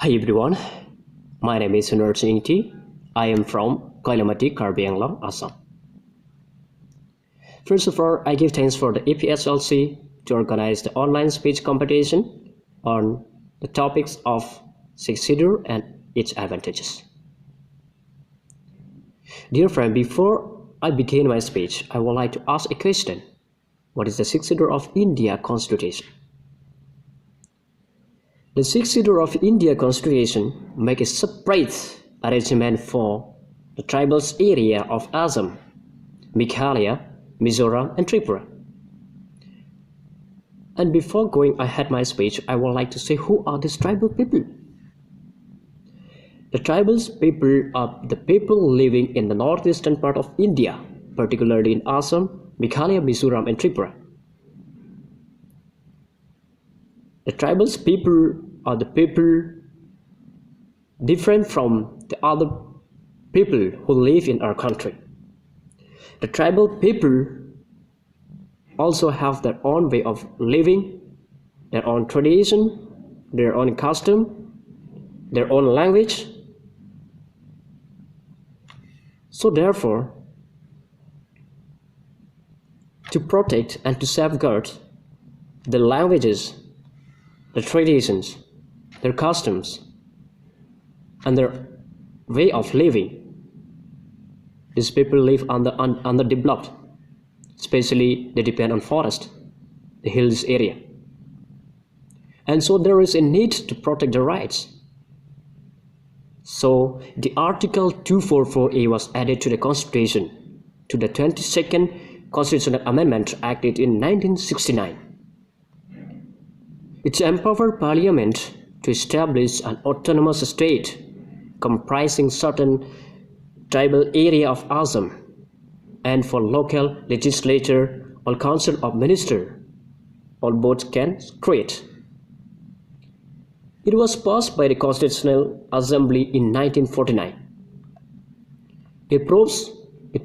Hi everyone, my name is Sunarchinity. I am from Koilamati, Karbi, Assam. First of all, I give thanks for the EPSLC to organize the online speech competition on the topics of six-seater and its advantages. Dear friend, before I begin my speech, I would like to ask a question. What is the six-seater of India Constitution? The six-seater of India Constitution make a separate arrangement for the tribals area of Assam, Meghalaya, Mizoram and Tripura. And before going ahead my speech, I would like to say who are these tribal people. The tribal people are the people living in the northeastern part of India, particularly in Assam, Meghalaya, Mizoram and Tripura. The tribal people are the people different from the other people who live in our country. The tribal people also have their own way of living, their own tradition, their own custom, their own language. So therefore, to protect and to safeguard the languages, the traditions, their customs, and their way of living, these people live underdeveloped, especially they depend on forest, the hills area. And so there is a need to protect their rights. So the Article 244A was added to the Constitution, to the 22nd Constitutional Amendment acted in 1969. It empowered Parliament to establish an autonomous state comprising certain tribal area of Assam, and for local legislature or council of ministers, all both can create. It was passed by the Constitutional Assembly in 1949. It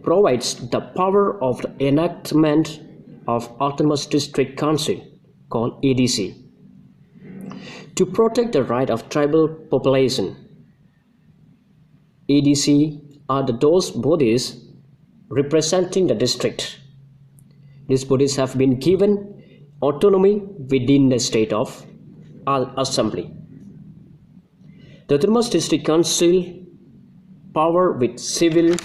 provides the power of the enactment of Autonomous District Council, called ADC, to protect the right of tribal population. ADC are those bodies representing the district. These bodies have been given autonomy within the state of assembly. The Autonomous District Council power with civil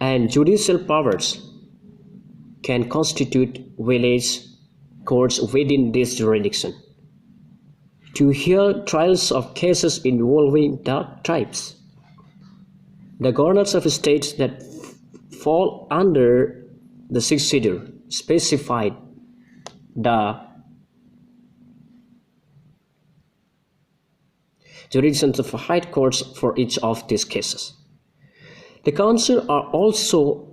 and judicial powers can constitute village courts within this jurisdiction to hear trials of cases involving the tribes. The governors of states that fall under the sixth schedule specified the jurisdictions of high courts for each of these cases. The council are also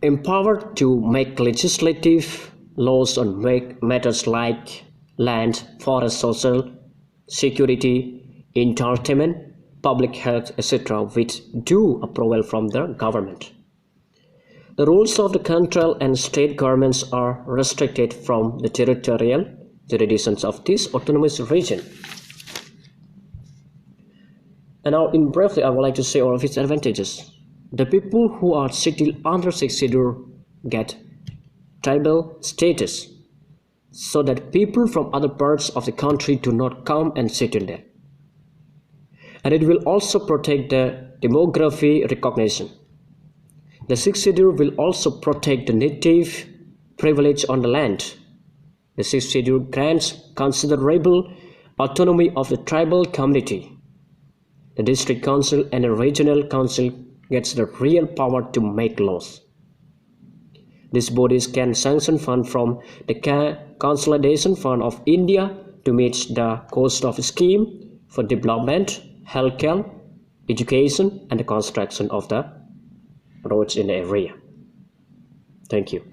empowered to make legislative laws on matters like land, forest, social security, entertainment, public health, etc., with due approval from the government. The rules of the central and state governments are restricted from the territorial jurisdictions of this autonomous region. And now, in briefly, I would like to say all of its advantages. The people who are settled under sixth schedule get tribal status, so that people from other parts of the country do not come and settle there. And it will also protect the demography recognition. The sixth schedule will also protect the native privilege on the land. The sixth schedule grants considerable autonomy of the tribal community. The district council and the regional council gets the real power to make laws. These bodies can sanction funds from the Consolidation Fund of India to meet the cost of a scheme for development, healthcare, education, and the construction of the roads in the area. Thank you.